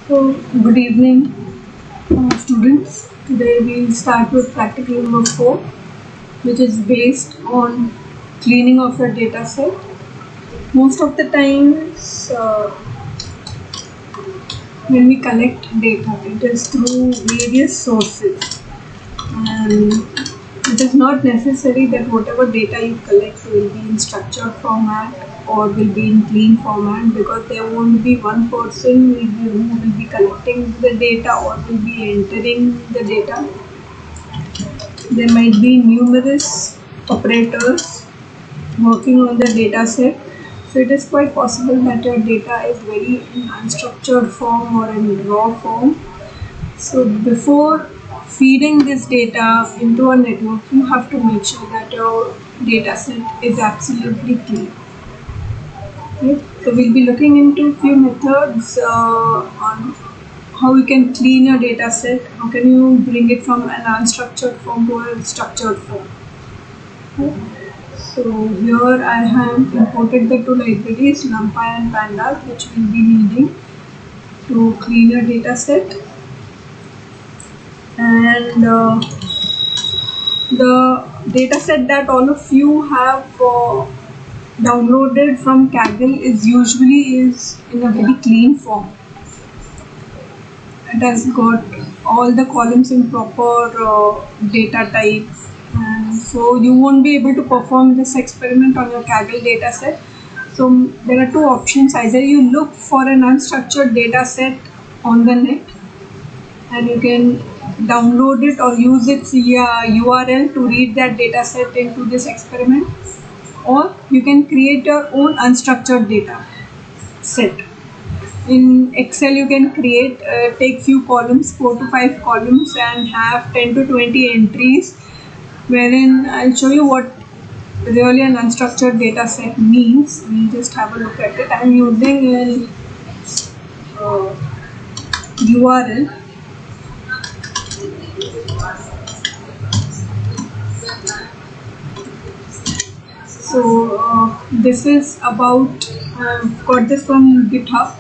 So, good evening, students. Today we'll start with practical number 4, which is based on cleaning of your data set. Most of the times, when we collect data, it is through various sources, and it is not necessary that whatever data you collect will be in structured format or will be in clean format, because there won't be one person who will be collecting the data or will be entering the data. There might be numerous operators working on the data set. So it is quite possible that your data is very in unstructured form or in raw form. So before feeding this data into a network, you have to make sure that your data set is absolutely clean. Okay? So we'll be looking into few methods on how you can clean your data set. How can you bring it from an unstructured form to a structured form? Okay? So here I have imported the two libraries, NumPy and Pandas, which we'll be needing to clean your data set. And the data set that all of you have downloaded from Kaggle is in a very clean form. It has got all the columns in proper data type, and so you won't be able to perform this experiment on your Kaggle data set. So there are two options: either you look for an unstructured data set on the net and you can download it or use its URL to read that data set into this experiment, or you can create your own unstructured data set. In Excel, you can take few columns, 4 to 5 columns, and have 10 to 20 entries, wherein I'll show you what really an unstructured data set means. We'll just have a look at it. I'm using an URL. So this is about, I've got this from GitHub.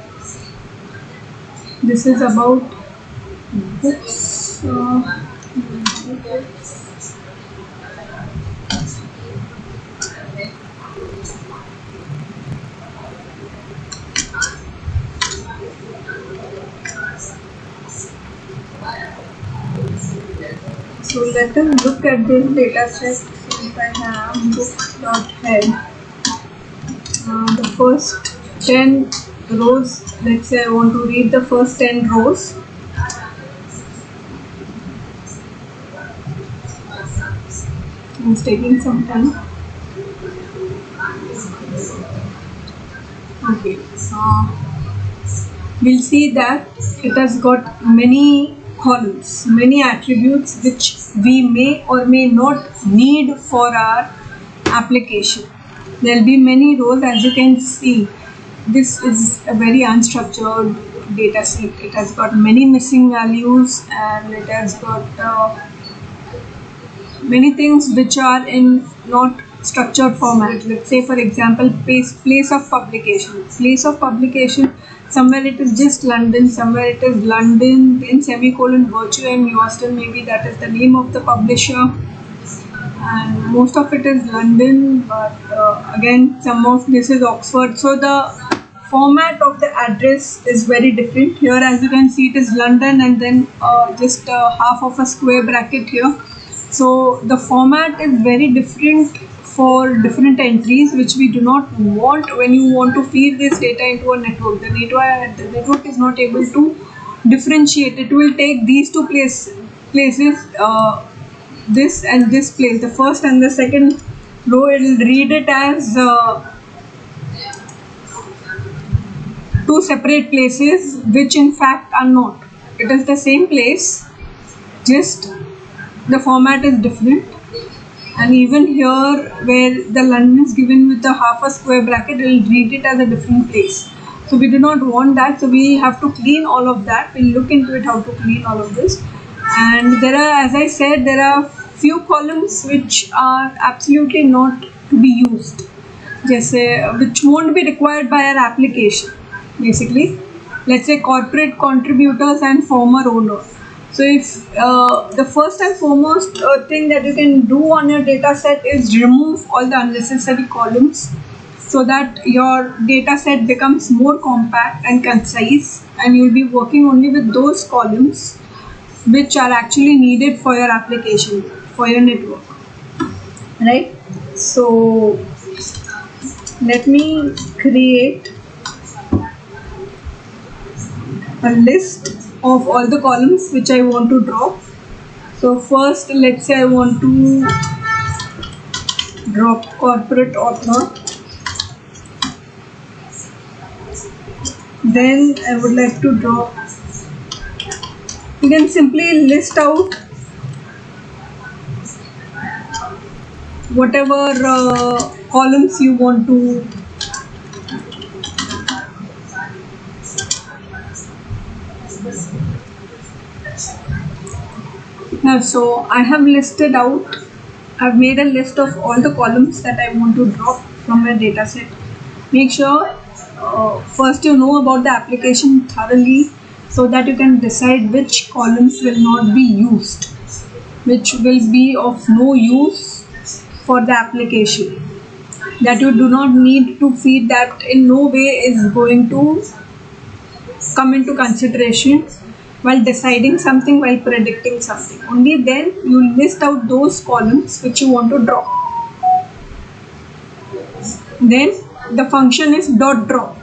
This is about books. So let us look at this data set. So if I have book.head, the first 10 rows, let's say I want to read the first 10 rows. It's taking some time. Okay, we'll see that it has got many columns, many attributes which we may or may not need for our application. There will be many rows. As you can see, this is a very unstructured data set. It has got many missing values, and it has got many things which are in not structured format. Let's say, for example, place of publication. Place of publication, somewhere it is just London, somewhere it is London, then semicolon Virtue and Yoaston, maybe that is the name of the publisher, and most of it is London, but again some of this is Oxford. So the format of the address is very different. Here, as you can see, it is London and then just half of a square bracket here. So the format is very different for different entries, which we do not want when you want to feed this data into a network. The network is not able to differentiate. It will take these two places, this and this place, the first and the second row. It will read it as two separate places, which in fact are not. It is the same place, just the format is different. And even here, where the London is given with a half a square bracket, it will read it as a different place. So we do not want that. So we have to clean all of that. We'll look into it how to clean all of this. And there are, as I said, there are few columns which are absolutely not to be used, which won't be required by our application, basically. let's say corporate contributors and former owner. So if the first and foremost thing that you can do on your data set is remove all the unnecessary columns, so that your data set becomes more compact and concise, and you'll be working only with those columns which are actually needed for your application, for your network, right? So let me create a list of all the columns which I want to drop. So first, let's say I want to drop corporate author. Then I would like to drop, you can simply list out whatever columns you want to have. So I have listed out, I've made a list of all the columns that I want to drop from my data set. Make sure first you know about the application thoroughly, so that you can decide which columns will not be used, which will be of no use for the application, that you do not need to feed, that in no way is going to come into consideration while deciding something, while predicting something. Only then you list out those columns which you want to drop. Then the function is dot drop.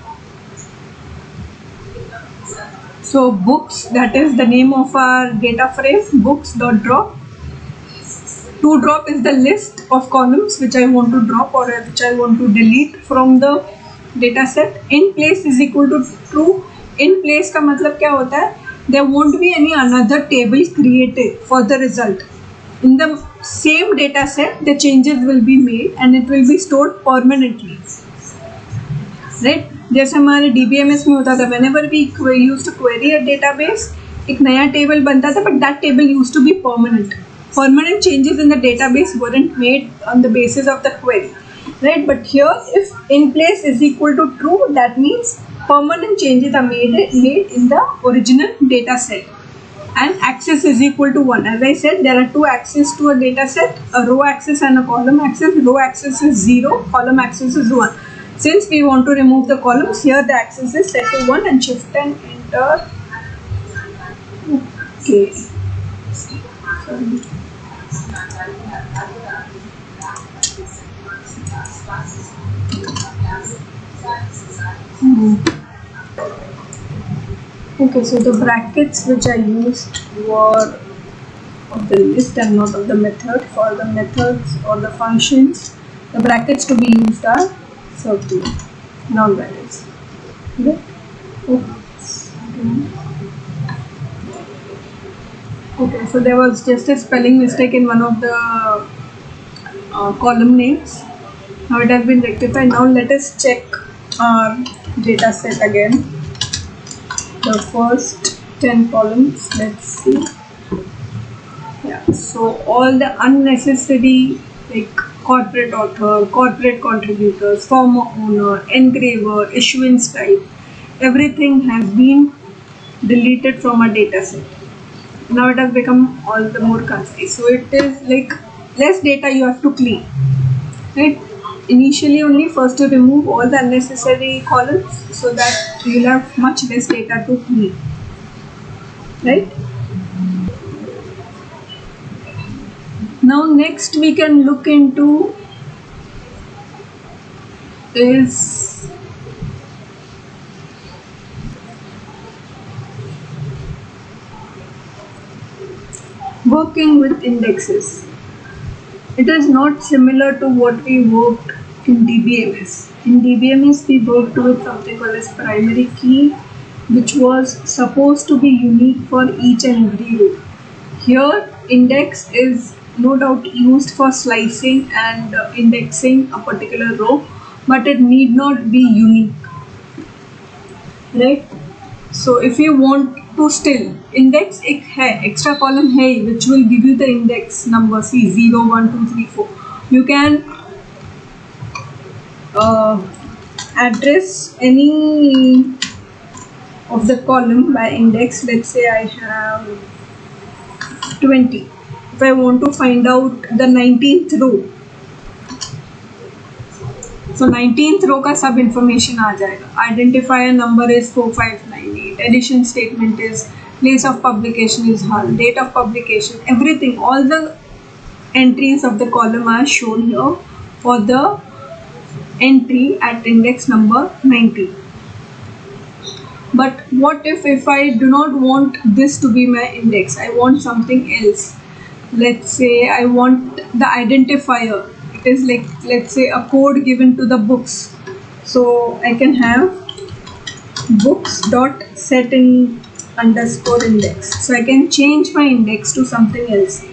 So books, that is the name of our data frame, books dot drop. To drop is the list of columns which I want to drop or which I want to delete from the data set. In place is equal to true. In place का मतलब क्या होता है? There won't be any another table created for the result. In the same data set, the changes will be made and it will be stored permanently. Right? जैसे हमारे DBMS में होता था, whenever we used to query a database, एक नया table बनता था, but that table used to be permanent. Permanent changes in the database weren't made on the basis of the query, right? But here, if in place is equal to true, that means permanent changes are made in the original data set. And axis is equal to 1. As I said, there are two axes to a data set, a row axis and a column axis. Row axis is 0, column axis is 1. Since we want to remove the columns, here the axis is set to 1 and shift and enter. Okay. Sorry. Okay, so the brackets which I used were of the list and not of the method. For the methods or the functions, the brackets to be used are circular, non-brackets. Okay. Okay, so there was just a spelling mistake in one of the column names. Now it has been rectified. Now let us check our data set again. The first 10 columns, let's see. Yeah, so all the unnecessary, like corporate author, corporate contributors, former owner, engraver, issuance type, everything has been deleted from our data set. Now it has become all the more concise. So it is like less data you have to clean, right? Initially only first to remove all the unnecessary columns, so that you'll have much less data to clean, right? Now next we can look into is working with indexes. It is not similar to what we worked in DBMS. In DBMS we worked with something called as primary key, which was supposed to be unique for each and every row. Here index is no doubt used for slicing and indexing a particular row, but it need not be unique, right? So if you want to still index एक है, extra column है, which will give you the index number, see 0, 1, 2, 3, 4. You can address any of the column by index. Let's say I have 20. If I want to find out the 19th row, so 19th row का सब information आ जाएगा. Identifier number is 4598. Addition statement is, place of publication is Hull, date of publication, everything, all the entries of the column are shown here for the entry at index number 19. But what if I do not want this to be my index? I want something else. Let's say I want the identifier. It is like, let's say, a code given to the books. So I can have books dot set in underscore index. So I can change my index to something else.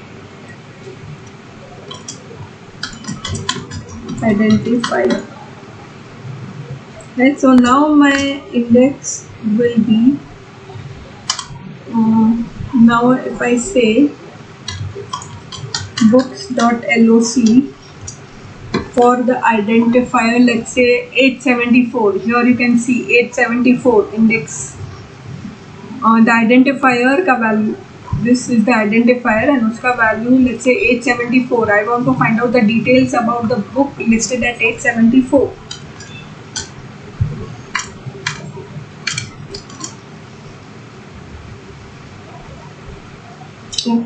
Identifier. Right, so now my index will be now if I say books.loc for the identifier, let's say 874. Here you can see 874 index. The identifier का value, this is the identifier and उसका value, let's say 874. I want to find out the details about the book listed at 874.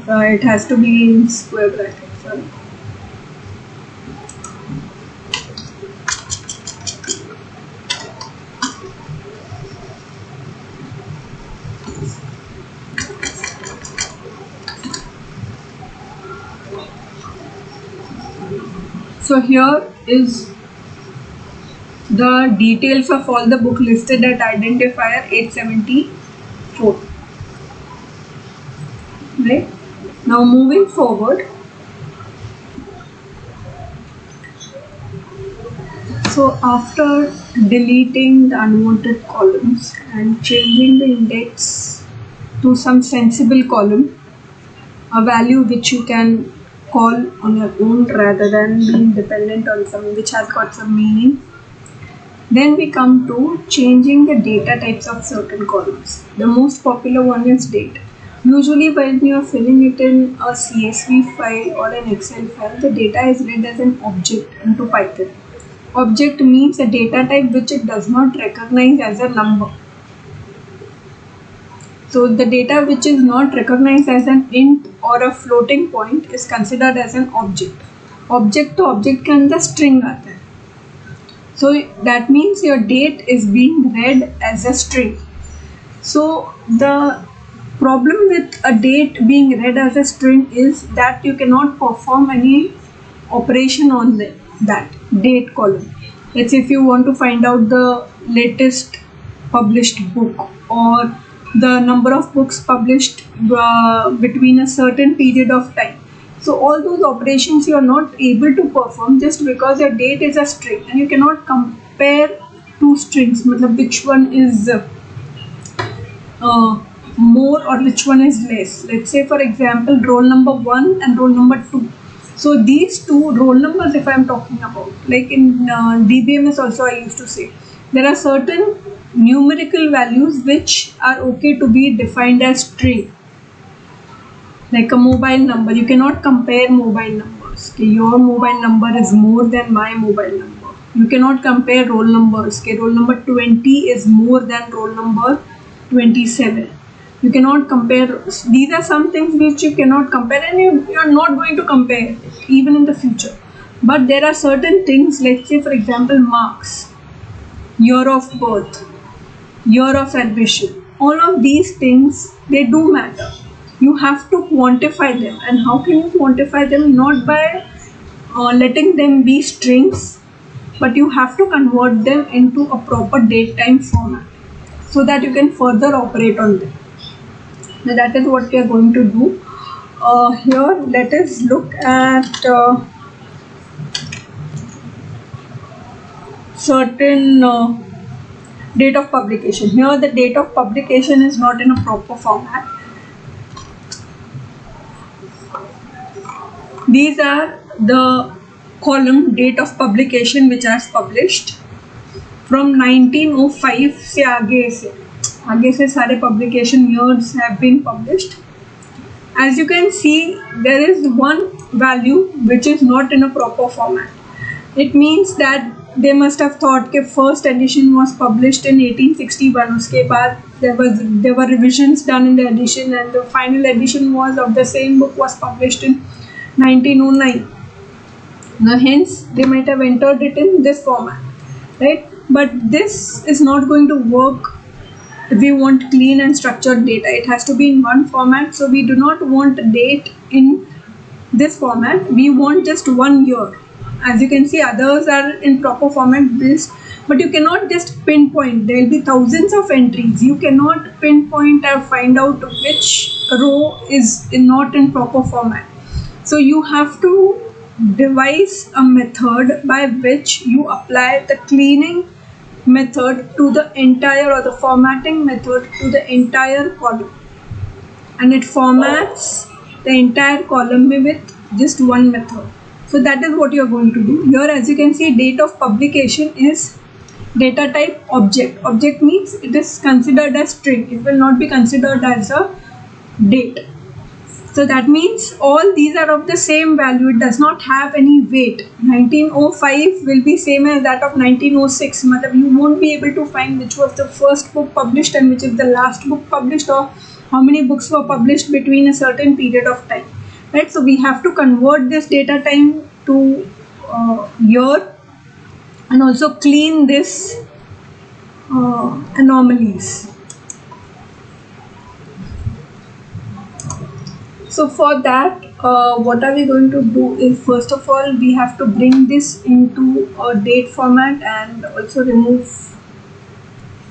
It has to be in square bracket. Sorry. So here is the details of all the book listed at identifier 874. Right? Now moving forward, so after deleting the unwanted columns and changing the index to some sensible column, a value which you can call on your own rather than being dependent on something which has got some meaning, then we come to changing the data types of certain columns. The most popular one is date. Usually when you are filling it in a CSV file or an Excel file, the data is read as an object into Python. Object means a data type which it does not recognize as a number. So the data which is not recognized as an int or a floating point is considered as an object. Object to object के अंदर string आता है. So that means your date is being read as a string. So the problem with a date being read as a string is that you cannot perform any operation on that date column. Let's say if you want to find out the latest published book or the number of books published between a certain period of time. So all those operations you are not able to perform just because your date is a string and you cannot compare two strings, मतलब which one is more or which one is less. Let's say for example roll number 1 and roll number 2. So these two roll numbers, if I am talking about, like in DBMS also I used to say, there are certain numerical values which are okay to be defined as string. Like a mobile number, you cannot compare mobile numbers. Okay, your mobile number is more than my mobile number. You cannot compare roll numbers. Okay, roll number 20 is more than roll number 27. You cannot compare. These are some things which you cannot compare and you are not going to compare even in the future. But there are certain things, let's say for example marks, year of birth, year of admission. All of these things, they do matter. You have to quantify them. And how can you quantify them? Not by letting them be strings, but you have to convert them into a proper date time format so that you can further operate on them. Now that is what we are going to do. Here let us look at certain date of publication. Here the date of publication is not in a proper format. These are the column date of publication which has published from 1905 से आगे से. आगे से सारे publication years have been published. As you can see, there is one value which is not in a proper format. It means that they must have thought that first edition was published in 1861. उसके बाद there were revisions done in the edition, and the final edition was of the same book was published in 1909. Now hence they might have entered it in this format, right? But this is not going to work if we want clean and structured data. It has to be in one format. So we do not want date in this format. We want just 1 year. As you can see, others are in proper format this, but you cannot just pinpoint. There will be thousands of entries. You cannot pinpoint or find out which row is not in proper format. So you have to devise a method by which you apply the cleaning method to the entire, or the formatting method to the entire column, and it formats the entire column with just one method. So that is what you are going to do here. As you can see, date of publication is data type object. Object means it is considered as string. It will not be considered as a date. So that means all these are of the same value. It does not have any weight. 1905 will be same as that of 1906. Matlab you won't be able to find which was the first book published and which is the last book published, or how many books were published between a certain period of time. Right? So we have to convert this data time to year, and also clean this anomalies. So for that, what are we going to do is, first of all, we have to bring this into a date format and also remove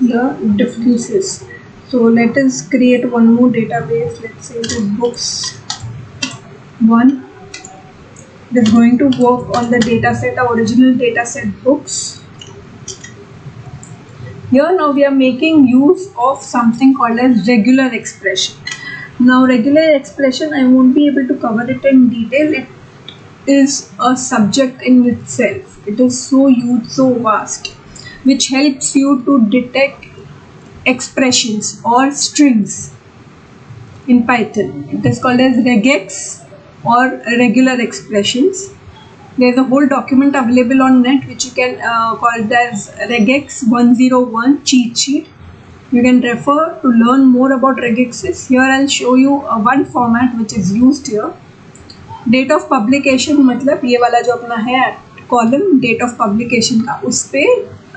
the differences. So let us create one more database. Let's say the books 1. It is going to work on the data set, the original data set books. Here now we are making use of something called as regular expression. Now regular expression, I won't be able to cover it in detail. It is a subject in itself. It is so huge, so vast, which helps you to detect expressions or strings in Python. It is called as regex or regular expressions. There is a whole document available on net which you can call it as regex 101 cheat sheet. You can refer to learn more about regexes. Here I'll show you one format which is used here. Date of publication मतलब ये वाला जो अपना है column date of publication का, उस पे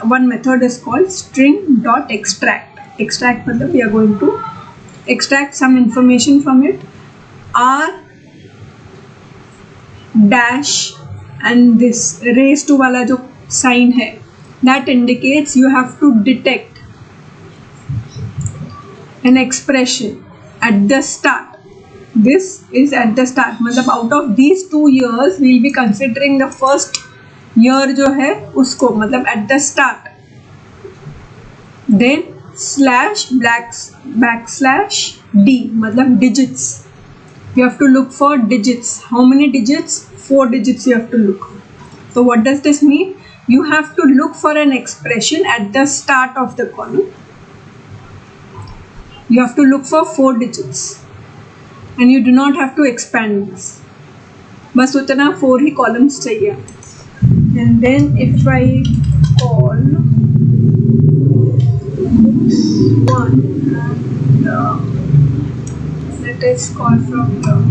one method is called string.extract. Extract मतलब we are going to extract some information from it. R dash and this raised to वाला जो sign है, that indicates you have to detect an expression at the start. This is at the start. मतलब out of these 2 years we will be considering the first year जो है उसको, मतलब at the start. Then slash backslash d मतलब digits. You have to look for digits. How many digits? 4 digits you have to look. So what does this mean? You have to look for an expression at the start of the column. You have to look for 4 digits, and you do not have to expand this. बस उतना 4 ही columns चाहिए. And then if I call books 1 and let us call from here.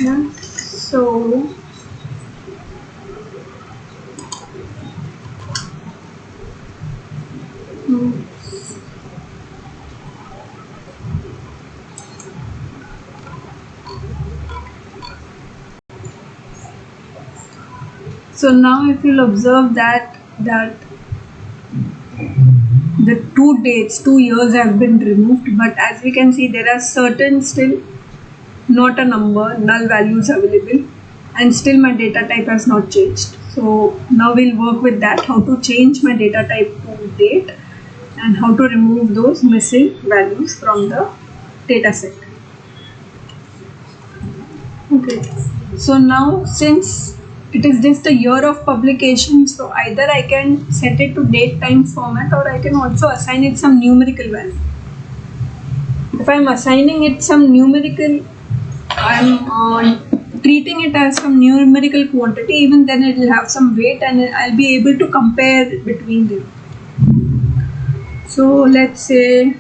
Yeah. So So now if you'll observe that the 2 dates, 2 years have been removed, but as we can see there are certain still not a number, null values available, and still my data type has not changed. So now we'll work with that, how to change my data type to date and how to remove those missing values from the data set. Okay, so now since it is just a year of publication, so either I can set it to date time format, or I can also assign it some numerical value. If I'm assigning it some numerical, I'm treating it as some numerical quantity, even then it will have some weight and I'll be able to compare between them. So let's say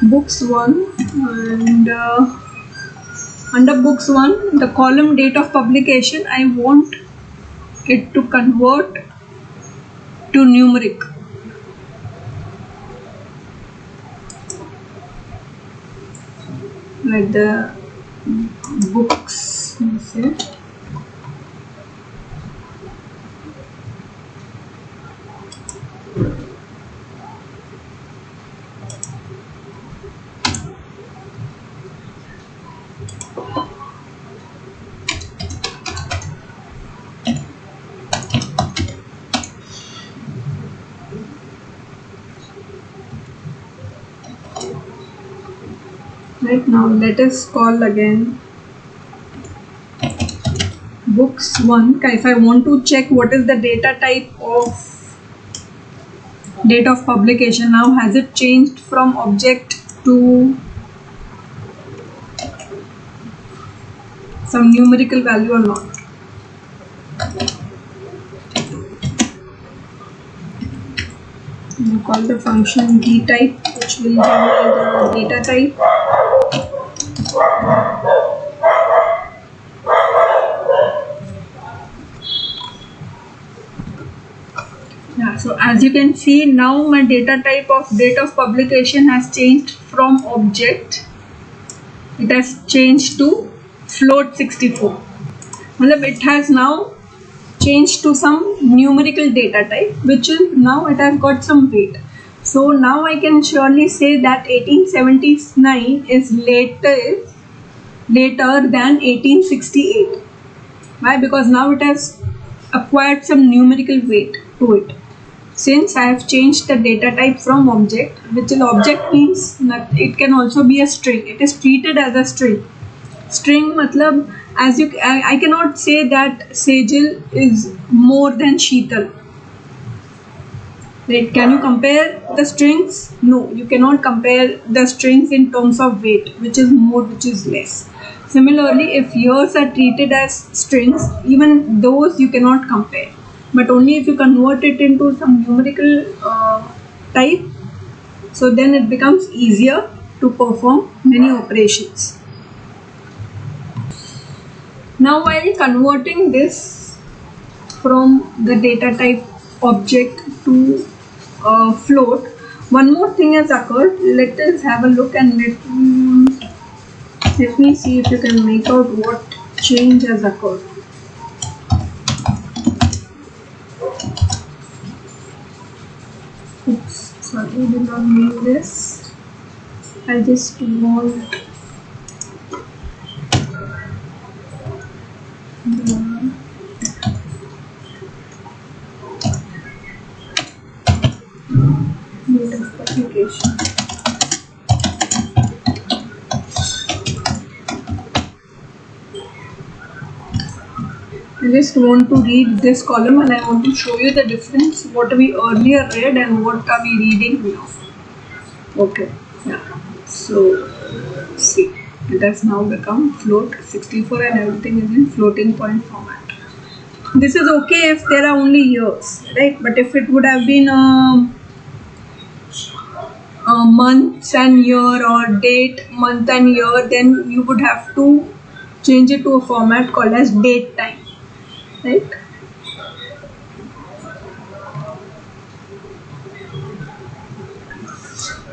books 1, and under books 1, the column date of publication, I want it to convert to numeric. Like the books, let's say. Right, now let us call again books 1. If I want to check what is the data type of date of publication, now has it changed from object to some numerical value or not? We call the function dtype, which will give me the data type. Yeah, so as you can see, now my data type of date of publication has changed from object, it has changed to float 64. It has now changed to some numerical data type, which is now it has got some weight. So now I can surely say that 1879 is later than 1868. Why? Because now it has acquired some numerical weight to it. Since I have changed the data type from object, which is object means that it can also be a string. It is treated as a string. String matlab, as you I cannot say that Sejal is more than Sheetal. Right? Can you compare the strings? No, you cannot compare the strings in terms of weight, which is more, which is less. Similarly, if years are treated as strings, even those you cannot compare. But only if you convert it into some numerical type, so then it becomes easier to perform many operations. Now while converting this from the data type object to float, one more thing has occurred. Let us have a look and let me see if you can make out what change has occurred. Oops, sorry, I did not mean this. I just want date of publication. I just want to read this column and I want to show you the difference what we earlier read and what are we reading now. Okay, yeah. So see, it has now become float 64 and everything is in floating point format. This is okay if there are only years, right? But if it would have been months and year or date, month and year, then you would have to change it to a format called as date time, right?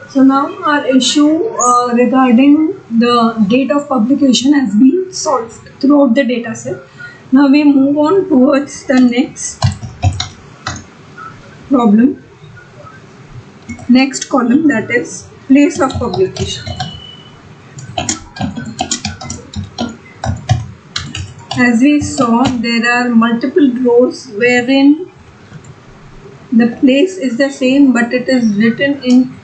So now our issue regarding the date of publication has been solved throughout the data set. Now we move on towards the next problem. Next column, that is place of publication. As we saw, there are multiple rows wherein the place is the same but it is written in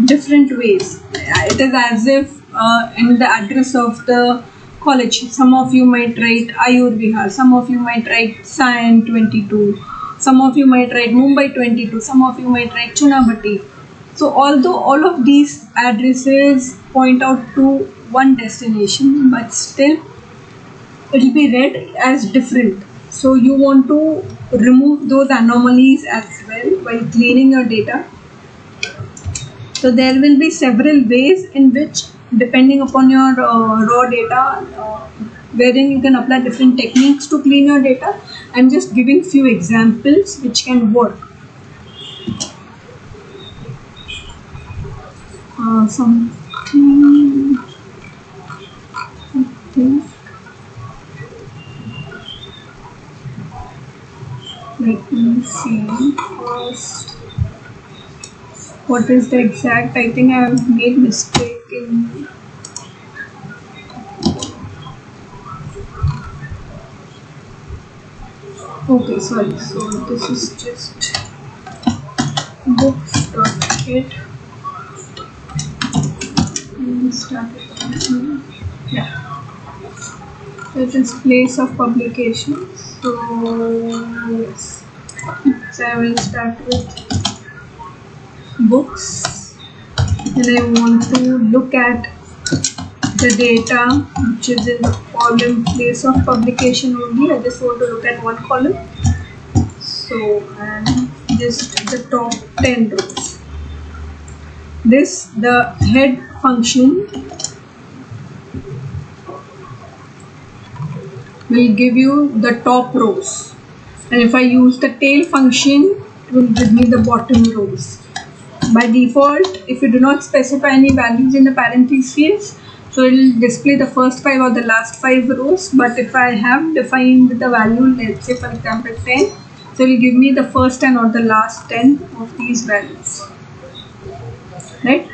different ways. It is as if and the address of the college. Some of you might write Ayur Vihar, some of you might write Sion 22, some of you might write Mumbai 22, some of you might write Chunabhatti. So although all of these addresses point out to one destination, but still it will be read as different. So you want to remove those anomalies as well while cleaning your data. So there will be several ways in which, depending upon your raw data, wherein you can apply different techniques to clean your data. I'm just giving few examples which can work. Something. Let me see first. What is the exact? I think I have made mistake in. Okay, sorry. So this is just books.kit. Yeah. It is place of publication. So yes. So I will start with books, and I want to look at the data which is in the column place of publication only. I just want to look at one column. So and just the top 10 rows. This, the head function, will give you the top rows, and if I use the tail function, it will give me the bottom rows. By default, if you do not specify any values in the parentheses, so it will display the first 5 or the last 5 rows. But if I have defined the value, let's say for example 10, so it will give me the first 10 or the last 10 of these values. Right?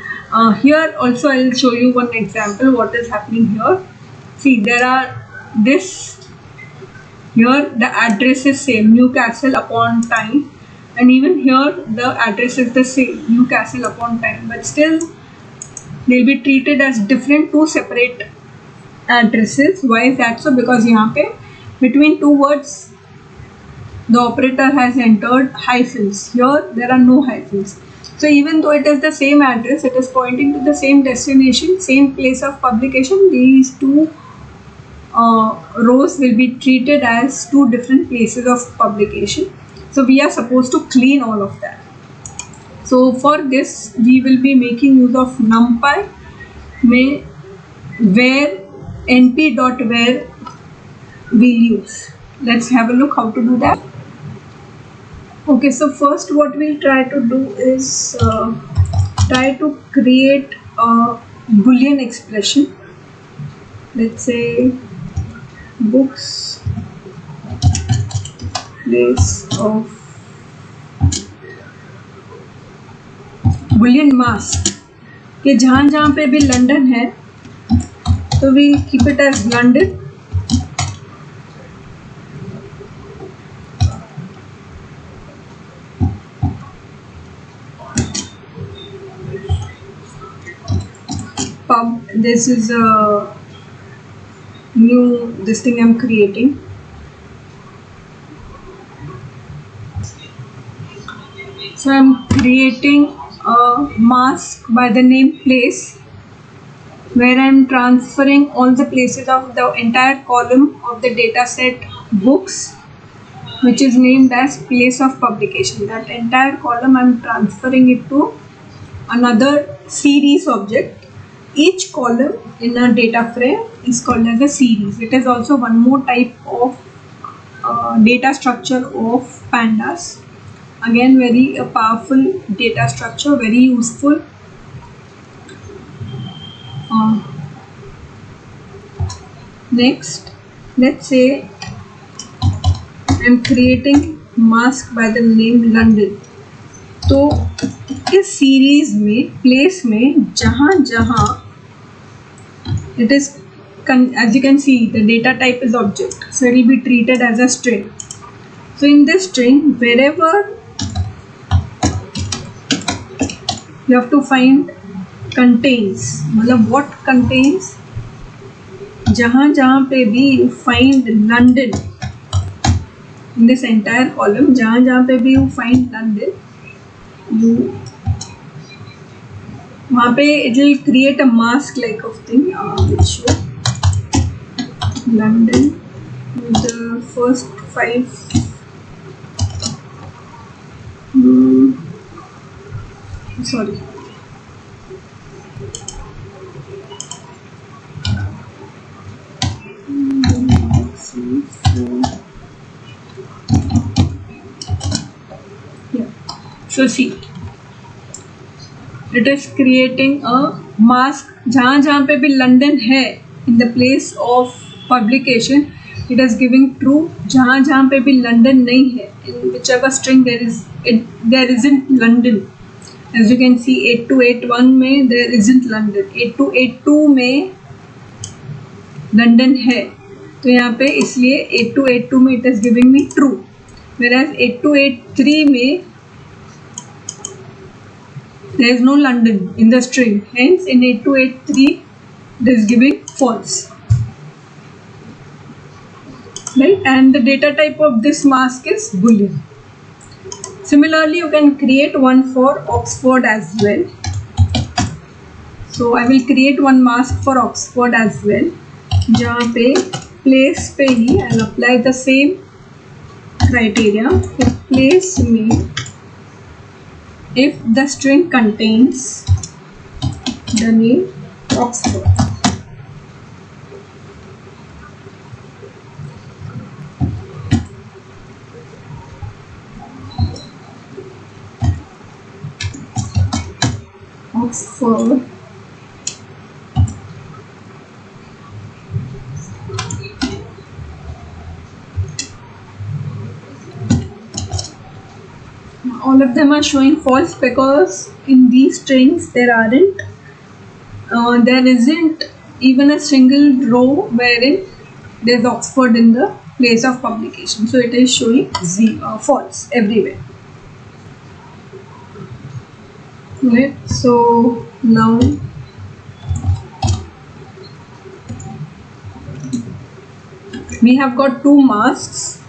Here also I will show you one example what is happening here. See, there are this here, the address is same, Newcastle upon Tyne, and even here the address is the same, Newcastle upon Tyne, but still they'll be treated as different, two separate addresses. Why is that so? Because यहाँ पे between two words the operator has entered hyphens. Here there are no hyphens. So even though it is the same address, it is pointing to the same destination, same place of publication, these two rows will be treated as two different places of publication. So we are supposed to clean all of that. So for this we will be making use of NumPy where np.where we'll use. Let's have a look how to do that. Okay, so first what we'll try to do is try to create a Boolean expression. Let's say books place of Boolean mask कि जहाँ जहाँ पे भी London है तो we'll keep it as London. Pub, this is a new thing I'm creating. So I'm creating a mask by the name place where I'm transferring all the places of the entire column of the data set books, which is named as place of publication. That entire column I'm transferring it to another series object. Each column in a data frame is called as a series. It is also one more type of data structure of pandas. Again, very powerful data structure, very useful. Next, let's say I'm creating mask by the name London. तो इस series में place में जहाँ जहाँ it is, as you can see, the data type is object, so it will be treated as a string. So in this string, wherever you have to find contains मतलब what contains, जहाँ जहाँ पे भी you find London in this entire column, जहाँ जहाँ पे भी you find London, you वहाँ पे it will create a mask like of thing which show London the first 5 sorry yeah. So see, it is creating a mask जहाँ जहाँ पे भी London है in the place of publication, it is giving true. जहाँ जहाँ पे भी London नहीं है, in whichever string there isn't London. As you can see 8281 में there isn't London, 8282 में London है, तो यहाँ पे इसलिए 8282 में it is giving me true, whereas 8283 में there is no London in the string, hence in 8283 it is giving false, right? And the data type of this mask is Boolean. Similarly, you can create one for Oxford as well. So I will create one mask for Oxford as well, जहाँ पे place पे ही I'll apply the same criteria. If place में if the string contains the name Oxford, Oxford all of them are showing false because in these strings there isn't even a single row wherein there's Oxford in the place of publication, so it is showing false everywhere. Right, so now we have got two masks.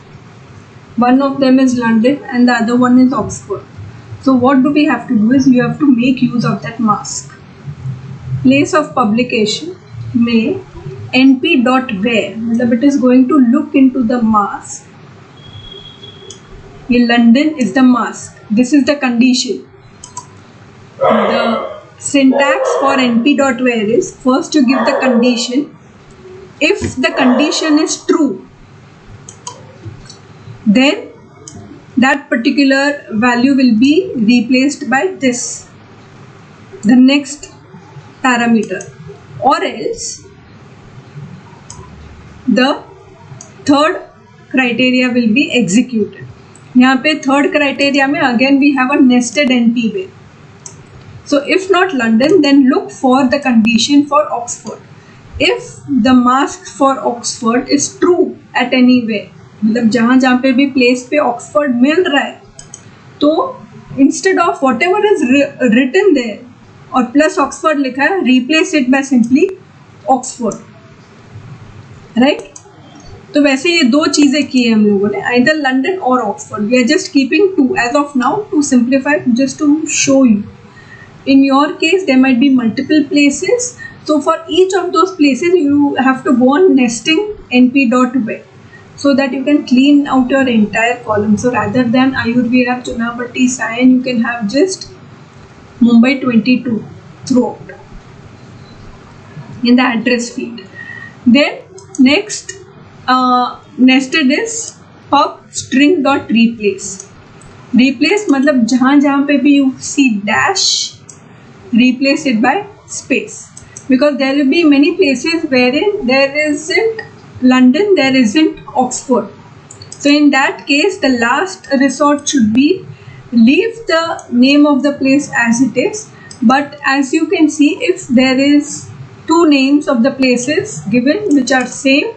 One of them is London and the other one is Oxford. So what do we have to do is you have to make use of that mask. Place of publication may np.where, मतलब it is going to look into the mask. London is the mask. This is the condition. The syntax for np.where is first you give the condition. If the condition is true, then that particular value will be replaced by this, the next parameter, or else the third criteria will be executed. यहाँ पे third criteria में again we have a nested NP way. So if not London, then look for the condition for Oxford. If the mask for Oxford is true at any way, मतलब जहाँ जहाँ पे भी place पे Oxford मिल रहा है, तो instead of whatever is written there और plus Oxford लिखा है, replace it by simply Oxford, right? तो वैसे ये दो चीज़ें की है हम लोगों ने, either London or Oxford. We are just keeping two as of now to simplify, just to show you. In your case, there might be multiple places. So for each of those places, you have to go on nesting np.where so that you can clean out your entire column. So rather than Ayurveda, Chunabhatti, Sion, you can have just Mumbai 22 throughout in the address field. Then next nested is pub string dot replace. Replace मतलब जहाँ जहाँ पे भी you see dash, replace it by space, because there will be many places wherein there isn't London, there isn't Oxford. So in that case, the last resort should be leave the name of the place as it is. But as you can see, if there is two names of the places given which are same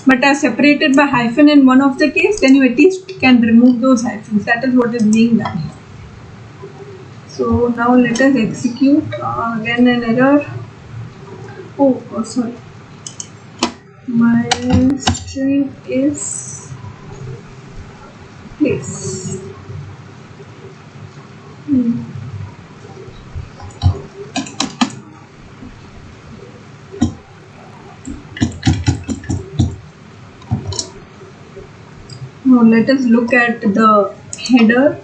but are separated by hyphen in one of the case, then you at least can remove those hyphens. That is what is being done here. So now let us execute. Again an error. Oh, sorry. My string is place. Now let us look at the header.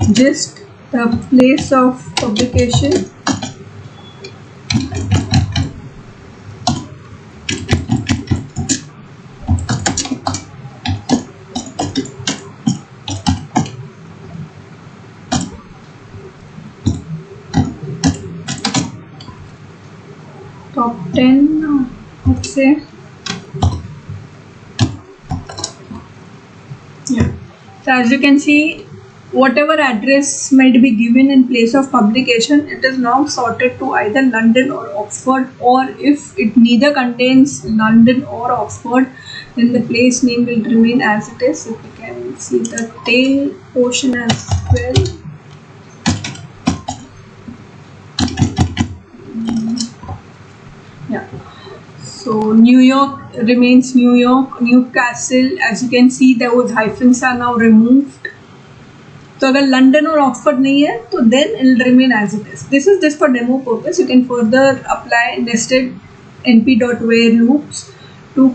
Just the place of publication. Top 10, let's say. Yeah. So as you can see, whatever address might be given in place of publication, it is now sorted to either London or Oxford, or if it neither contains London or Oxford, then the place name will remain as it is. If you can see the tail portion as well. Yeah. So New York remains New York. Newcastle, as you can see, those hyphens are now removed. तो अगर London और Oxford नहीं है तो then it will remain as it is. This is just for demo purpose. You can further apply nested np.where loops to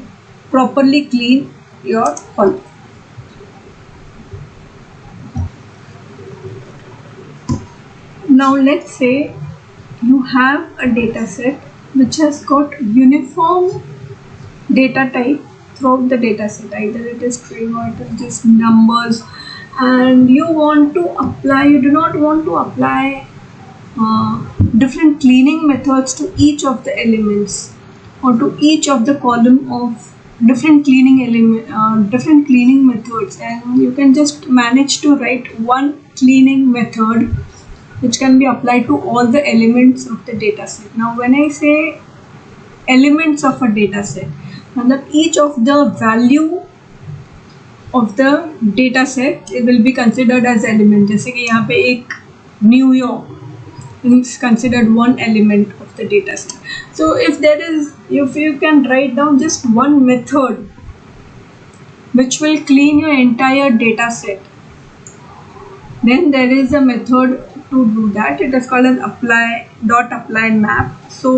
properly clean your column. Now let's say you have a data set which has got uniform data type throughout the data set. Either it is string or it is just numbers, and you do not want to apply different cleaning methods to each of the elements or to each of the column of different cleaning methods, and you can just manage to write one cleaning method which can be applied to all the elements of the data set. Now when I say elements of a data set, each of the value of the data set it will be considered as element. जैसे कि यहाँ पे एक New York is considered one element of the data set. So if you can write down just one method which will clean your entire data set, then there is a method to do that. It is called as apply map. So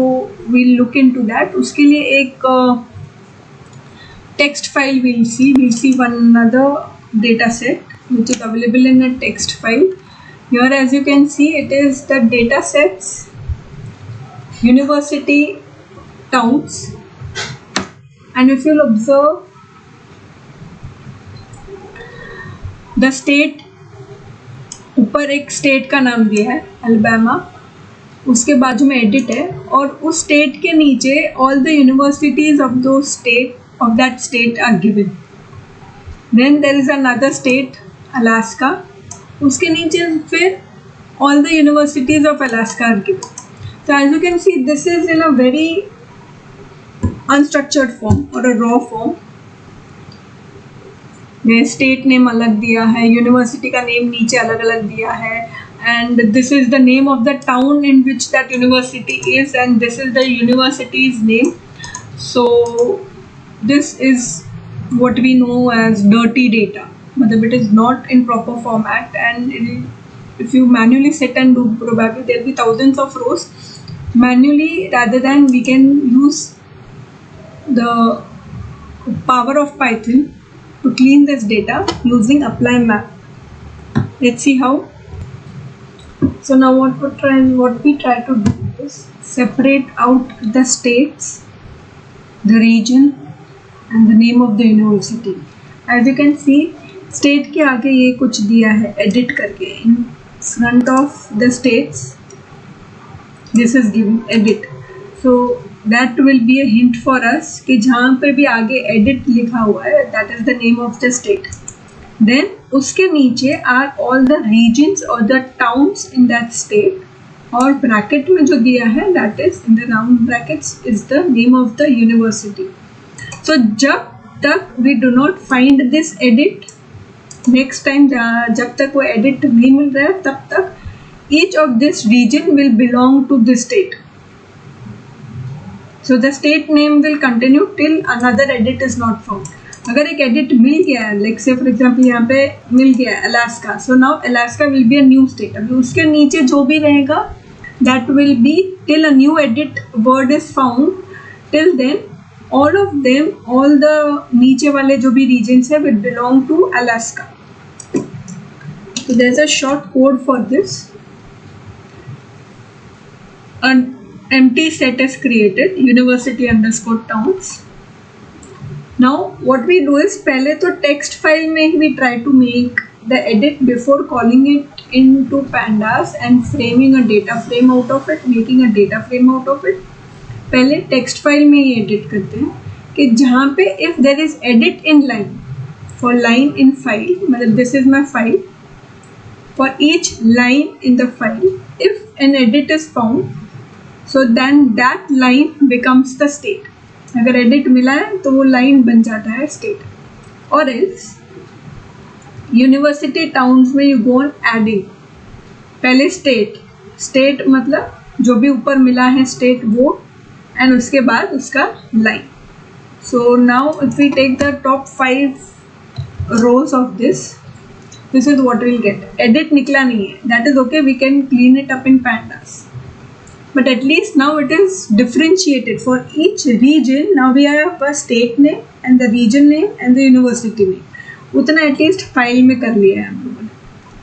we'll look into that. उसके लिए एक text file we'll see one another data set which is available in a text file. Here as you can see, it is the data sets, university, towns, and if you'll observe the state, ऊपर एक state का नाम दिया है Alabama, उसके बाजू में edit है, और उस स्टेट के नीचे ऑल द यूनिवर्सिटीज ऑफ दो state of that state are given. Then there is another state, Alaska. उसके नीचे फिर all the universities of Alaska are given. So as you can see, this is in a very unstructured form or a raw form. ये state name अलग दिया है, university का name नीचे अलग अलग दिया है, and this is the name of the town in which that university is, and this is the university's name. So this is what we know as dirty data. But it is not in proper format, and if you manually sit and do, probably there will be thousands of rows manually, rather than we can use the power of Python to clean this data using apply map. Let's see how. So now what we try to do is separate out the states, the region, and the name of the university. As you can see, state के आगे ये कुछ दिया है edit करके, in front of the states this is given edit. So that will be a hint for us कि जहाँ पे भी आगे edit लिखा हुआ है, that is the name of the state. Then उसके नीचे are all the regions or the towns in that state, और bracket में जो दिया है, that is in the round brackets is the name of the university. So जब तक we do not find this edit, next time जब तक वो एडिट नहीं मिल रहा है तब तक each of this region will belong to this state. So the state name will continue till another edit is not found. अगर एक edit मिल गया है, like say for example यहाँ पे मिल गया है Alaska, so now Alaska will be a new state. अभी उसके नीचे जो भी रहेगा that will be till a new edit word is found. Till then all of them, all the नीचे वाले जो भी regions है will belong to Alaska. So there's a short code for this. An empty set is created, university underscore towns. Now what we do is पहले तो text file में we try to make the edit before calling it into pandas and framing a data frame out of it, making a data frame out of it. पहले text file में ही edit करते हैं कि जहाँ पे if there is edit in line, for line in file, मतलब this is my file, for each line in the file if an edit is found, so then that line becomes the state. अगर edit मिला है तो वो line बन जाता है state. और else university towns में you go on adding. पहले state मतलब जो भी ऊपर मिला है state वो, and उसके बाद उसका line. So now if we take the top 5 rows of this is what we'll get. Edit निकला नहीं है, that is okay, we can clean it up in pandas. But at least now it is differentiated for each region. Now we have a state name and the region name and the university name. उतना at least file में कर लिया है हम लोगों ने.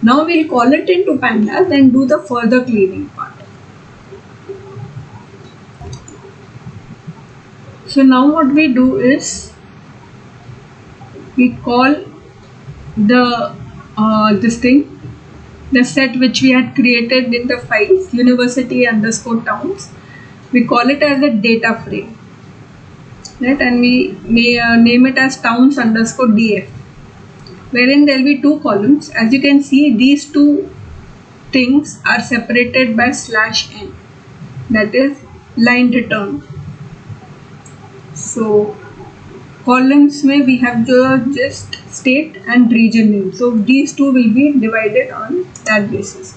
Now we'll call it into pandas and do the further cleaning part. So now what we do is we call the this thing, the set which we had created in the files, university underscore towns, we call it as a data frame, right? And we may name it as towns underscore df, wherein there will be 2 columns. As you can see, these 2 things are separated by /n, that is line return. So columns में we have just state and region name. So these 2 will be divided on that basis.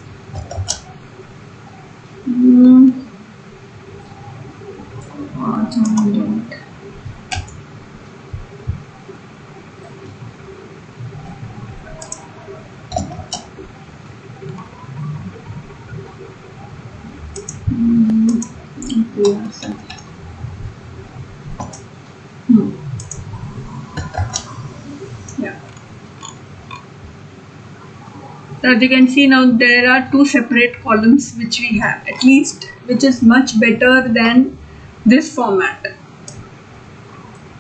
So as you can see now there are 2 separate columns which we have, at least, which is much better than this format,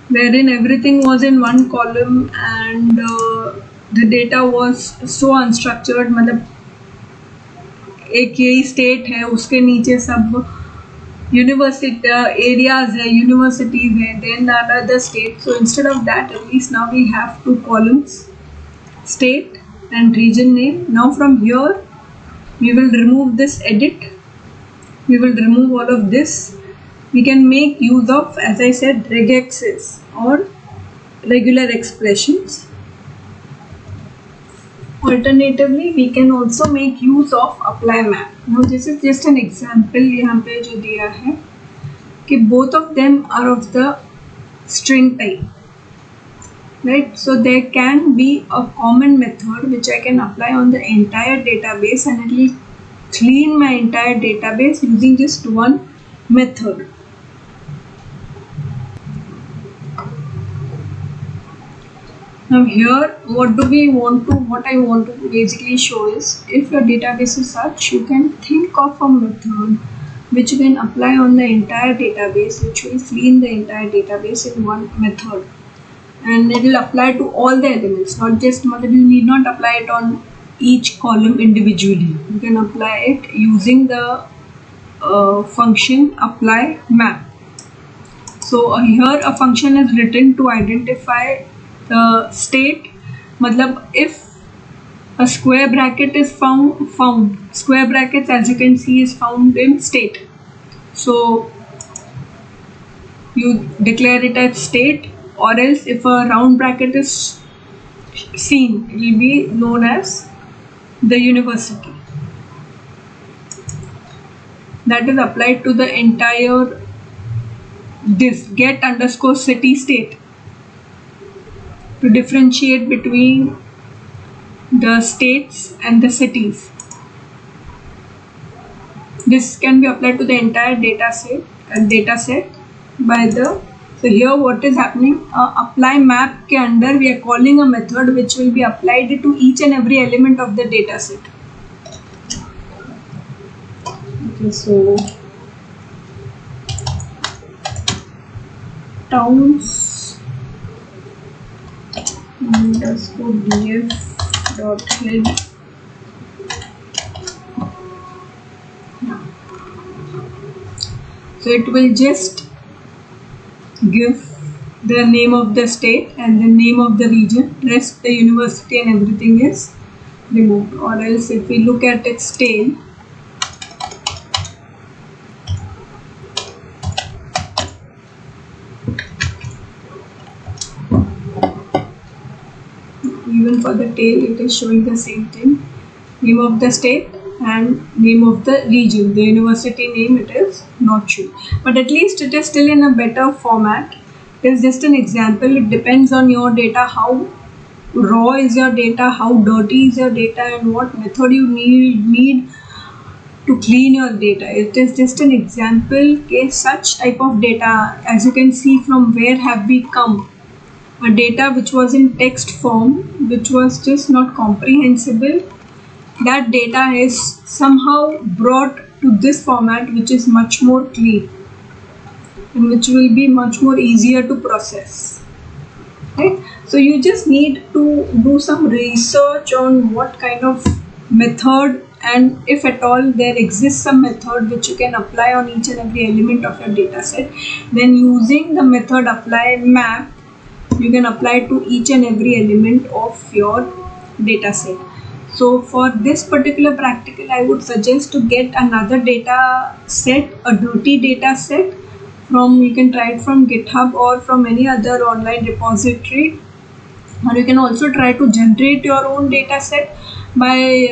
wherein everything was in one column and the data was so unstructured. मतलब एक यही state है, उसके नीचे सब university areas है, universities है, then another state. So instead of that, at least now we have 2 columns, state and region name. Now from here we will remove this edit, we will remove all of this. We can make use of, as I said, regexes or regular expressions. Alternatively we can also make use of apply map. Now this is just an example यहाँ पे जो दिया है कि both of them are of the string type, right? So there can be a common method which I can apply on the entire database and it will clean my entire database using just one method. Now here what I want to basically show is, if your database is such, you can think of a method which you can apply on the entire database, which will clean the entire database in one method. And it will apply to all the elements, not just, you need not apply it on each column individually. You can apply it using the function apply map. So here a function is written to identify the state. मतलब if a square bracket is found, square brackets as you can see is found in state. So you declare it as state, or else if a round bracket is seen, it will be known as the university. That is applied to the entire this get underscore city state to differentiate between the states and the cities. This can be applied to the entire data set by the. So here what is happening, apply map के अंदर we are calling a method which will be applied to each and every element of the data set. Okay, so towns underscore df dot head. So it will just give the name of the state and the name of the region. Rest the university and everything is removed. Or else if we look at its tail, even for the tail it is showing the same thing. Name of the state and name of the region. The university name it is not true, but at least it is still in a better format. It is just an example. It depends on your data, how raw is your data, how dirty is your data, and what method you need to clean your data. It is just an example case. Such type of data, as you can see, from where have we come? A data which was in text form, which was just not comprehensible, that data is somehow brought to this format which is much more clean and which will be much more easier to process, right? So you just need to do some research on what kind of method, and if at all there exists some method which you can apply on each and every element of your data set, then using the method apply map you can apply to each and every element of your data set. So for this particular practical, I would suggest to get another data set, a dirty data set from, you can try it from GitHub or from any other online repository, or you can also try to generate your own data set by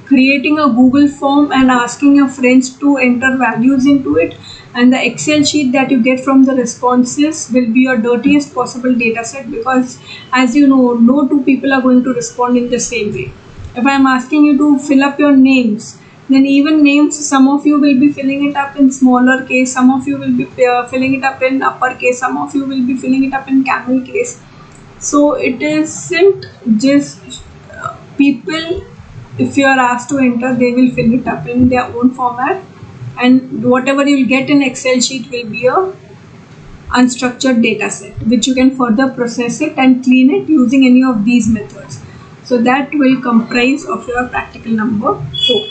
creating a Google form and asking your friends to enter values into it, and the Excel sheet that you get from the responses will be your dirtiest possible data set, because as you know, no two people are going to respond in the same way. If I am asking you to fill up your names, then even names, some of you will be filling it up in smaller case, some of you will be filling it up in upper case, some of you will be filling it up in camel case. So it isn't just people, if you are asked to enter, they will fill it up in their own format, and whatever you will get in Excel sheet will be a unstructured data set which you can further process it and clean it using any of these methods. So that will comprise of your practical number 4.